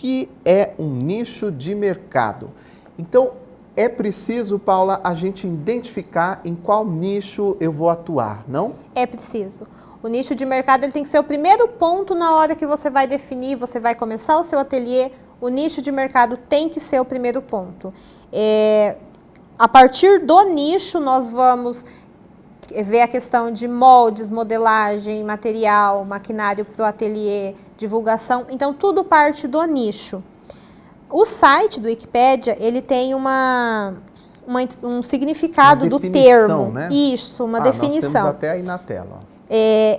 que é um nicho de mercado? Então, é preciso, Paula, a gente identificar em qual nicho eu vou atuar, não? É preciso. O nicho de mercado ele tem que ser o primeiro ponto na hora que você vai definir, você vai começar o seu ateliê, o nicho de mercado tem que ser o primeiro ponto. A partir do nicho, nós vamos ver a questão de moldes, modelagem, material, maquinário para o ateliê, divulgação. Então, tudo parte do nicho. O site do Wikipédia, ele tem um significado do termo. Né? Isso, uma definição. Nós temos até aí na tela.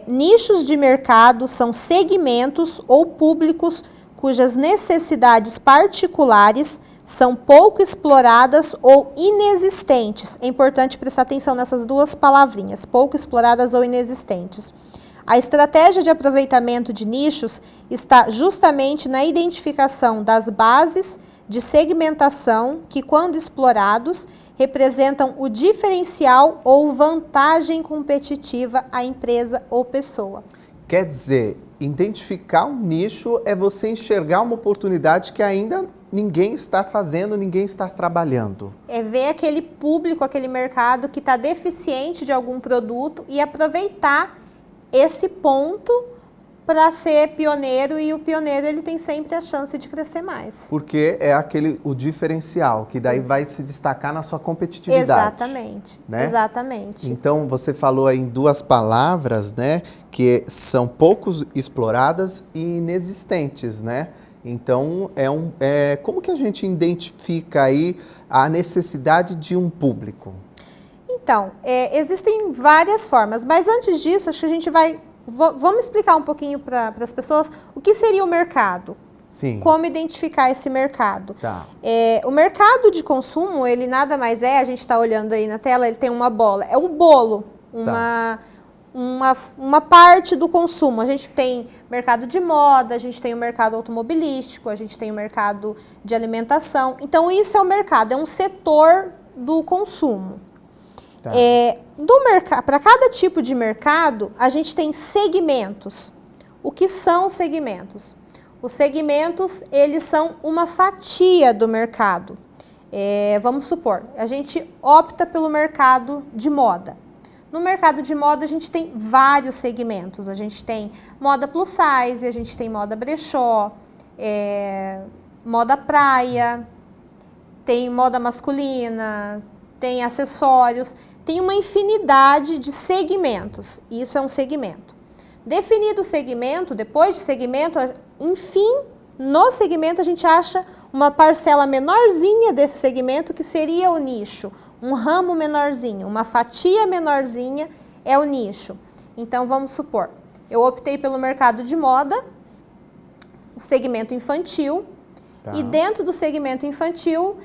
Nichos de mercado são segmentos ou públicos cujas necessidades particulares são pouco exploradas ou inexistentes. É importante prestar atenção nessas duas palavrinhas, pouco exploradas ou inexistentes. A estratégia de aproveitamento de nichos está justamente na identificação das bases de segmentação que, quando explorados, representam o diferencial ou vantagem competitiva à empresa ou pessoa. Quer dizer, identificar um nicho é você enxergar uma oportunidade que ainda ninguém está fazendo, ninguém está trabalhando. É ver aquele público, aquele mercado que está deficiente de algum produto e aproveitar esse ponto para ser pioneiro, e o pioneiro ele tem sempre a chance de crescer mais. Porque é o diferencial, que daí vai se destacar na sua competitividade. Exatamente, né? Exatamente. Então, você falou aí em duas palavras, né, que são poucos exploradas e inexistentes, né? Então, como que a gente identifica aí a necessidade de um público? Então, existem várias formas, mas antes disso, acho que a gente vamos explicar um pouquinho para as pessoas o que seria o mercado. Sim. Como identificar esse mercado. Tá. O mercado de consumo, ele nada mais a gente está olhando aí na tela, ele tem uma bola. É o bolo, uma parte do consumo. A gente tem mercado de moda, a gente tem o mercado automobilístico, a gente tem o mercado de alimentação. Então, isso é o mercado, é um setor do consumo. Tá. Para cada tipo de mercado, a gente tem segmentos. O que são segmentos? Os segmentos, eles são uma fatia do mercado. Vamos supor, a gente opta pelo mercado de moda. No mercado de moda, a gente tem vários segmentos. A gente tem moda plus size, a gente tem moda brechó, moda praia, tem moda masculina, tem acessórios. Tem uma infinidade de segmentos. Isso é um segmento. Definido o segmento, depois de segmento, enfim, no segmento a gente acha uma parcela menorzinha desse segmento que seria o nicho. Um ramo menorzinho, uma fatia menorzinha é o nicho. Então, vamos supor, eu optei pelo mercado de moda, o segmento infantil, e dentro do segmento infantil,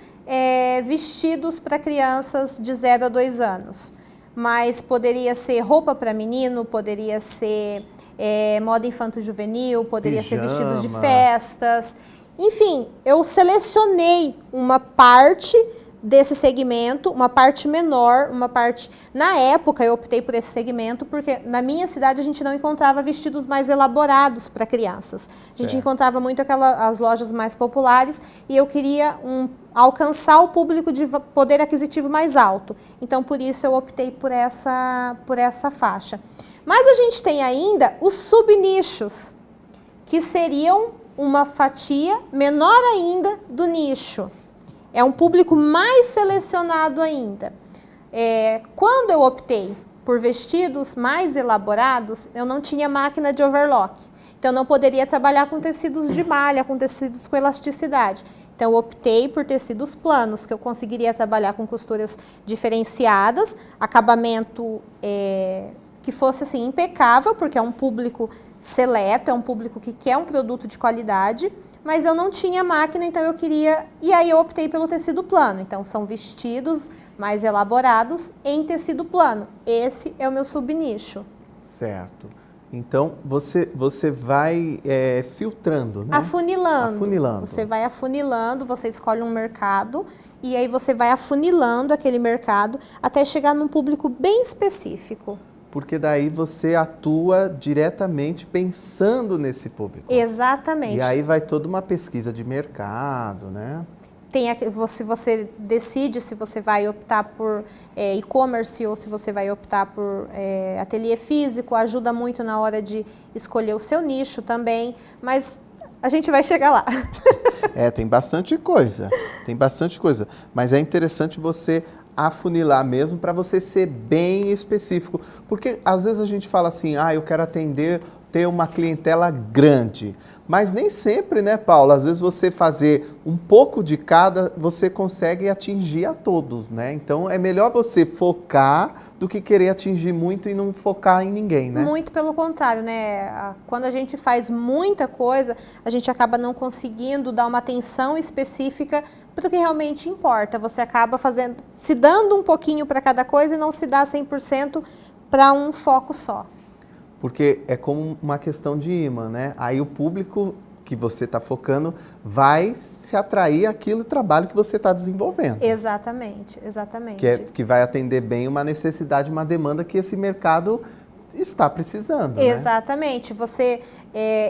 vestidos para crianças de 0 a 2 anos. Mas poderia ser roupa para menino, poderia ser moda infanto-juvenil, poderia ser vestidos de festas. Enfim, eu selecionei uma parte desse segmento, uma parte menor, uma parte... Na época, eu optei por esse segmento porque na minha cidade a gente não encontrava vestidos mais elaborados para crianças. A gente encontrava muito as lojas mais populares e eu queria alcançar o público de poder aquisitivo mais alto. Então, por isso, eu optei por essa faixa. Mas a gente tem ainda os subnichos, que seriam uma fatia menor ainda do nicho. É um público mais selecionado ainda. Quando eu optei por vestidos mais elaborados, eu não tinha máquina de overlock. Então, eu não poderia trabalhar com tecidos de malha, com tecidos com elasticidade. Então, eu optei por tecidos planos, que eu conseguiria trabalhar com costuras diferenciadas, acabamento que fosse assim, impecável, porque é um público seleto, é um público que quer um produto de qualidade, mas eu não tinha máquina, então eu queria... E aí eu optei pelo tecido plano. Então, são vestidos mais elaborados em tecido plano. Esse é o meu subnicho. Certo. Então, você vai filtrando, né? Afunilando. Você vai afunilando, você escolhe um mercado e aí você vai afunilando aquele mercado até chegar num público bem específico. porque daí você atua diretamente pensando nesse público. Exatamente. E aí vai toda uma pesquisa de mercado, né? Se você decide se você vai optar por e-commerce ou se você vai optar por ateliê físico, ajuda muito na hora de escolher o seu nicho também, mas a gente vai chegar lá. Tem bastante coisa, mas é interessante você afunilar mesmo para você ser bem específico, porque às vezes a gente fala assim, eu quero ter uma clientela grande, mas nem sempre, né, Paulo? Às vezes você fazer um pouco de cada, você consegue atingir a todos, né? Então é melhor você focar do que querer atingir muito e não focar em ninguém, né? Muito pelo contrário, né? Quando a gente faz muita coisa, a gente acaba não conseguindo dar uma atenção específica para o que realmente importa. Você acaba se dando um pouquinho para cada coisa e não se dá 100% para um foco só. Porque é como uma questão de imã, né? Aí o público que você está focando vai se atrair àquilo trabalho que você está desenvolvendo. Exatamente, exatamente. Que vai atender bem uma necessidade, uma demanda que esse mercado está precisando. Exatamente. Né? Você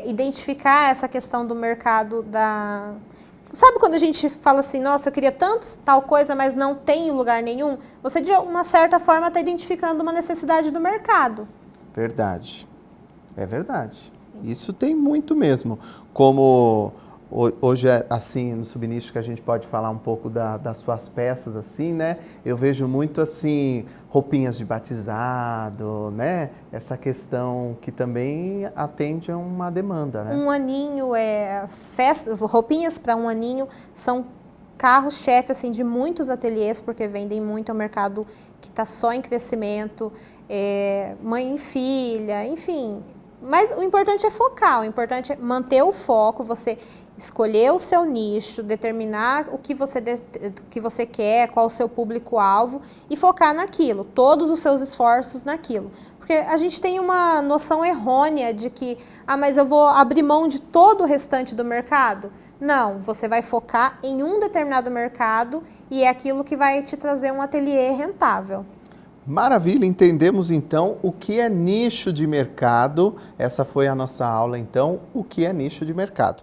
identificar essa questão do mercado da... Sabe quando a gente fala assim, nossa, eu queria tanto tal coisa, mas não tem em lugar nenhum? Você, de uma certa forma, está identificando uma necessidade do mercado. Verdade. É verdade. Isso tem muito mesmo. Como hoje, assim, no subnicho que a gente pode falar um pouco das suas peças, assim, né? Eu vejo muito, assim, roupinhas de batizado, né? Essa questão que também atende a uma demanda, né? Um aninho, roupinhas para um aninho são carro-chefe, assim, de muitos ateliês, porque vendem muito, é um mercado que está só em crescimento. Mãe e filha, enfim. Mas o importante é focar, o importante é manter o foco, você escolher o seu nicho, determinar o que você quer, qual o seu público-alvo e focar naquilo, todos os seus esforços naquilo. Porque a gente tem uma noção errônea de que, mas eu vou abrir mão de todo o restante do mercado. Não, você vai focar em um determinado mercado e é aquilo que vai te trazer um ateliê rentável. Maravilha, entendemos então o que é nicho de mercado. Essa foi a nossa aula então, o que é nicho de mercado.